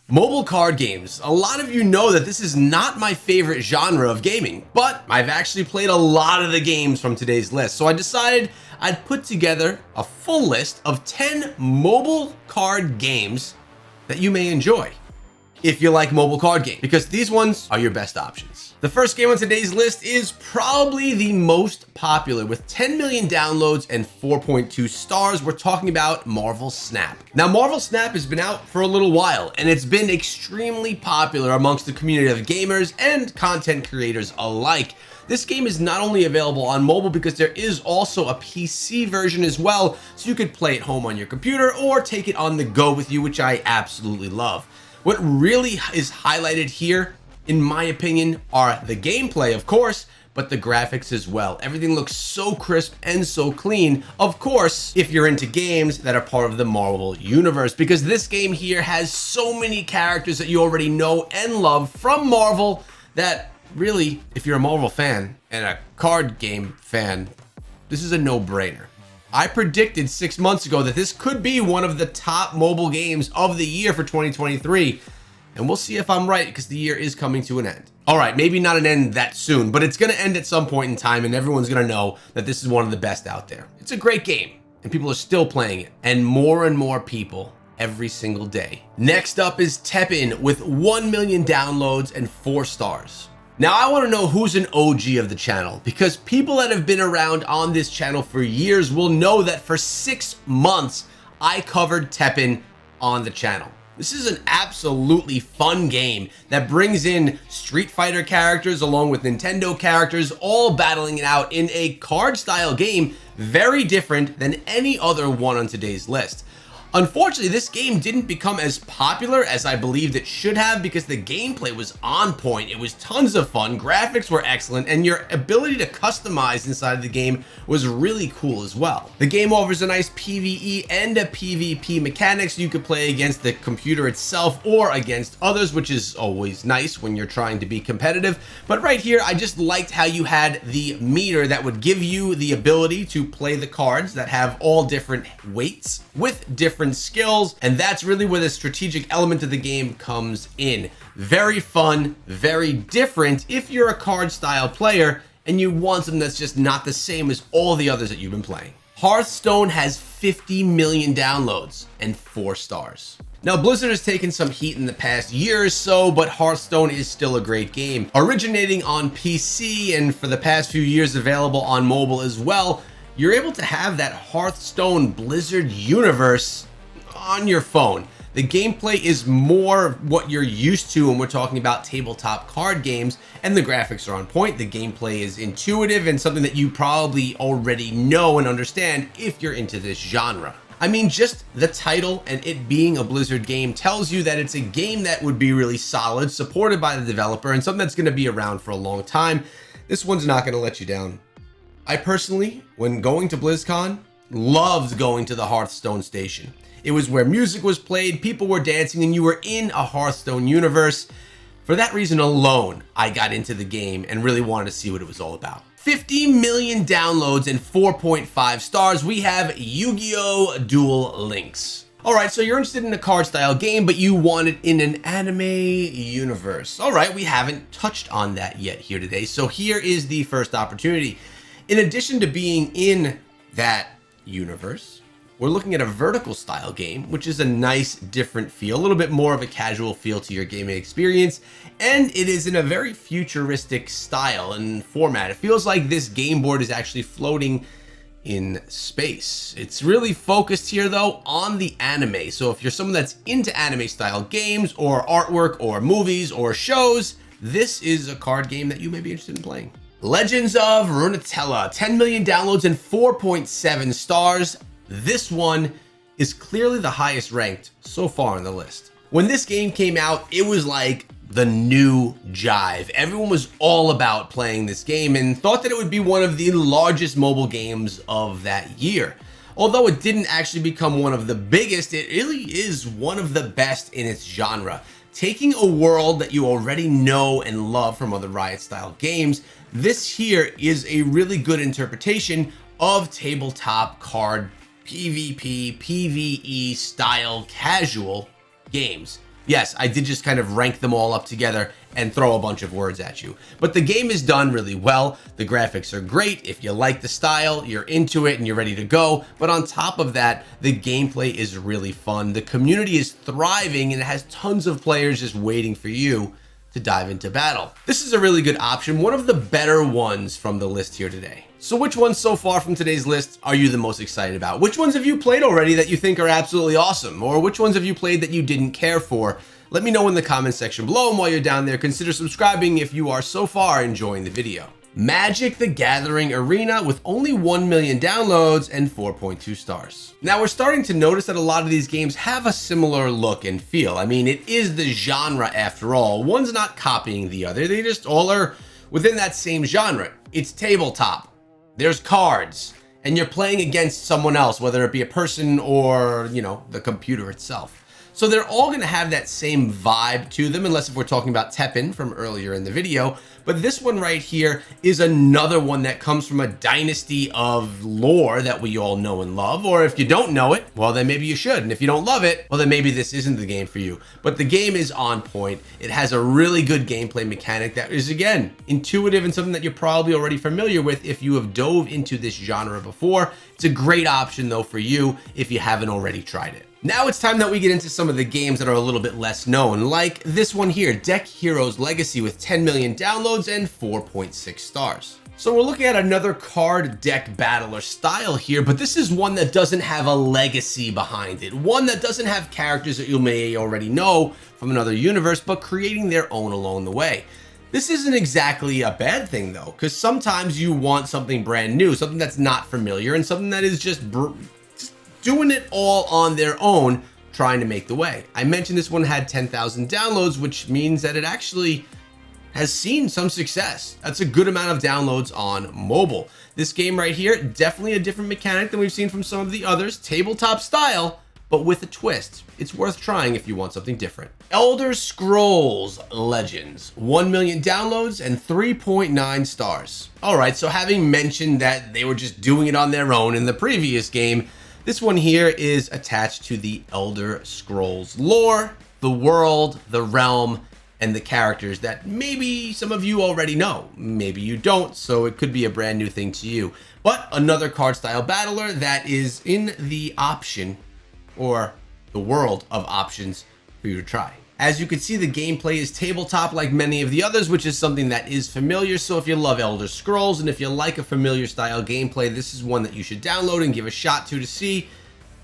Mobile card games. A lot of you know that this is not my favorite genre of gaming, but I've actually played a lot of the games from today's list. So I decided I'd put together a full list of 10 mobile card games that you may enjoy if you like mobile card games, because these ones are your best options. The first game on today's list is probably the most popular with 10 million downloads and 4.2 stars. We're talking about Marvel Snap. Now, Marvel Snap has been out for a little while and it's been extremely popular amongst the community of gamers and content creators alike. This game is not only available on mobile because there is also a PC version as well, so you could play it home on your computer or take it on the go with you, which I absolutely love. What really is highlighted here, in my opinion, are the gameplay, of course, but the graphics as well. Everything looks so crisp and so clean. Of course, if you're into games that are part of the Marvel universe, because this game here has so many characters that you already know and love from Marvel that really, if you're a Marvel fan and a card game fan, this is a no-brainer. I predicted 6 months ago that this could be one of the top mobile games of the year for 2023. And we'll see if I'm right, because the year is coming to an end. All right, maybe not an end that soon, but it's going to end at some point in time, and everyone's going to know that this is one of the best out there. It's a great game, and people are still playing it, and more people every single day. Next up is Tepin with 1 million downloads and 4 stars. Now, I want to know who's an OG of the channel, because people that have been around on this channel for years will know that for 6 months, I covered Tepin on the channel. This is an absolutely fun game that brings in Street Fighter characters along with Nintendo characters, all battling it out in a card style game, very different than any other one on today's list. Unfortunately, this game didn't become as popular as I believed it should have, because the gameplay was on point. It was tons of fun, graphics were excellent, and your ability to customize inside of the game was really cool as well. The game offers a nice PvE and a PvP mechanic, so you could play against the computer itself or against others, which is always nice when you're trying to be competitive. But right here, I just liked how you had the meter that would give you the ability to play the cards that have all different weights with different skills, and that's really where the strategic element of the game comes in. Very fun, very different if you're a card style player and you want something that's just not the same as all the others that you've been playing. Hearthstone has 50 million downloads and 4 stars. Now, Blizzard has taken some heat in the past year or so, but Hearthstone is still a great game. Originating on PC and for the past few years available on mobile as well, you're able to have that Hearthstone Blizzard universe on your phone. The gameplay is more what you're used to when we're talking about tabletop card games, and the graphics are on point. The gameplay is intuitive and something that you probably already know and understand if you're into this genre. I mean, just the title and it being a Blizzard game tells you that it's a game that would be really solid, supported by the developer, and something that's going to be around for a long time. This one's not going to let you down. I personally, when going to BlizzCon, loved going to the Hearthstone station. It was where music was played, people were dancing, and you were in a Hearthstone universe. For that reason alone, I got into the game and really wanted to see what it was all about. 50 million downloads and 4.5 stars. We have YuGiOh Duel Links. All right, so you're interested in a card style game, but you want it in an anime universe. All right, we haven't touched on that yet here today. So here is the first opportunity. In addition to being in that universe, we're looking at a vertical style game, which is a nice different feel, a little bit more of a casual feel to your gaming experience, and it is in a very futuristic style and format. It feels like this game board is actually floating in space. It's really focused here though on the anime. So if you're someone that's into anime style games or artwork or movies or shows, this is a card game that you may be interested in playing. Legends of Runeterra, 10 million downloads and 4.7 stars. This one is clearly the highest ranked so far on the list. When this game came out, it was like the new jive. Everyone was all about playing this game and thought that it would be one of the largest mobile games of that year. Although it didn't actually become one of the biggest, it really is one of the best in its genre. Taking a world that you already know and love from other Riot style games, this here is a really good interpretation of tabletop card PvP, PvE style casual games. Yes, I did just kind of rank them all up together and throw a bunch of words at you. But the game is done really well. The graphics are great. If you like the style, you're into it and you're ready to go. But on top of that, the gameplay is really fun. The community is thriving and it has tons of players just waiting for you to dive into battle. This is a really good option, one of the better ones from the list here today. So which ones so far from today's list are you the most excited about? Which ones have you played already that you think are absolutely awesome? Or which ones have you played that you didn't care for? Let me know in the comment section below, and while you're down there, consider subscribing if you are so far enjoying the video. Magic: The Gathering Arena with only 1 million downloads and 4.2 stars. Now we're starting to notice that a lot of these games have a similar look and feel. I mean, it is the genre after all. One's not copying the other. They just all are within that same genre. It's tabletop. There's cards, and you're playing against someone else, whether it be a person or, you know, the computer itself. So they're all going to have that same vibe to them, unless if we're talking about Tepin from earlier in the video. But this one right here is another one that comes from a dynasty of lore that we all know and love. Or if you don't know it, well, then maybe you should. And if you don't love it, well, then maybe this isn't the game for you. But the game is on point. It has a really good gameplay mechanic that is, again, intuitive and something that you're probably already familiar with if you have dove into this genre before. It's a great option, though, for you if you haven't already tried it. Now it's time that we get into some of the games that are a little bit less known, like this one here, Deck Heroes Legacy with 10 million downloads and 4.6 stars. So we're looking at another card deck battler style here, but this is one that doesn't have a legacy behind it. One that doesn't have characters that you may already know from another universe, but creating their own along the way. This isn't exactly a bad thing though, because sometimes you want something brand new, something that's not familiar, and something that is just doing it all on their own, trying to make the way. I mentioned this one had 10,000 downloads, which means that it actually has seen some success. That's a good amount of downloads on mobile. This game right here, definitely a different mechanic than we've seen from some of the others, tabletop style, but with a twist. It's worth trying if you want something different. Elder Scrolls Legends, 1 million downloads and 3.9 stars. All right, so having mentioned that they were just doing it on their own in the previous game, this one here is attached to the Elder Scrolls lore, the world, the realm, and the characters that maybe some of you already know. Maybe you don't, so it could be a brand new thing to you. But another card style battler that is in the option or the world of options for you to try. As you can see, the gameplay is tabletop like many of the others, which is something that is familiar. So if you love Elder Scrolls and if you like a familiar style gameplay, this is one that you should download and give a shot to see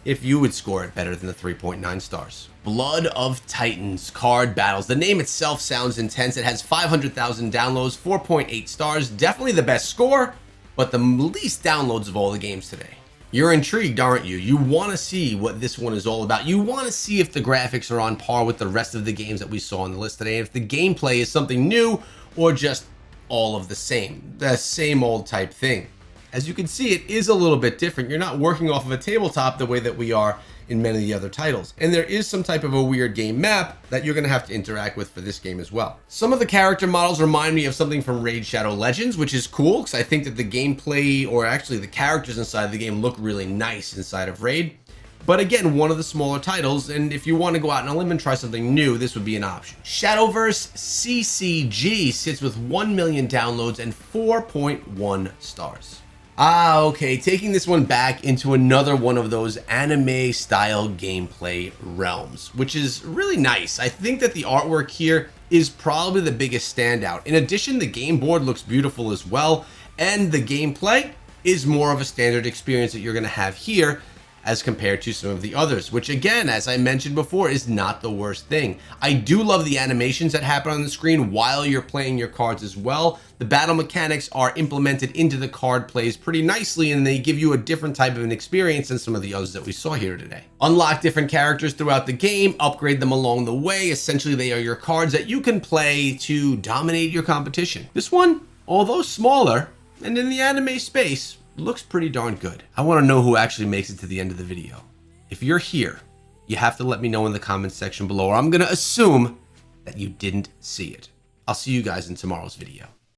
if you would score it better than the 3.9 stars. Blood of Titans card battles. The name itself sounds intense. It has 500,000 downloads, 4.8 stars. Definitely the best score, but the least downloads of all the games today. You're intrigued, aren't you? You want to see what this one is all about. You want to see if the graphics are on par with the rest of the games that we saw on the list today, and if the gameplay is something new or just all of the same old type thing. As you can see, it is a little bit different. You're not working off of a tabletop the way that we are in many of the other titles. And there is some type of a weird game map that you're going to have to interact with for this game as well. Some of the character models remind me of something from Raid Shadow Legends, which is cool because I think that the gameplay, or actually the characters inside the game, look really nice inside of Raid. But again, one of the smaller titles, and if you want to go out on a limb and try something new, this would be an option. Shadowverse CCG sits with 1 million downloads and 4.1 stars. Okay, taking this one back into another one of those anime style gameplay realms, which is really nice. I think that the artwork here is probably the biggest standout. In addition, the game board looks beautiful as well, and the gameplay is more of a standard experience that you're going to have here as compared to some of the others, which again, as I mentioned before, is not the worst thing. I do love the animations that happen on the screen while you're playing your cards as well. The battle mechanics are implemented into the card plays pretty nicely, and they give you a different type of an experience than some of the others that we saw here today. Unlock different characters throughout the game, upgrade them along the way. Essentially, they are your cards that you can play to dominate your competition. This one, although smaller and in the anime space, looks pretty darn good. I want to know who actually makes it to the end of the video. If you're here, you have to let me know in the comments section below, or I'm going to assume that you didn't see it. I'll see you guys in tomorrow's video.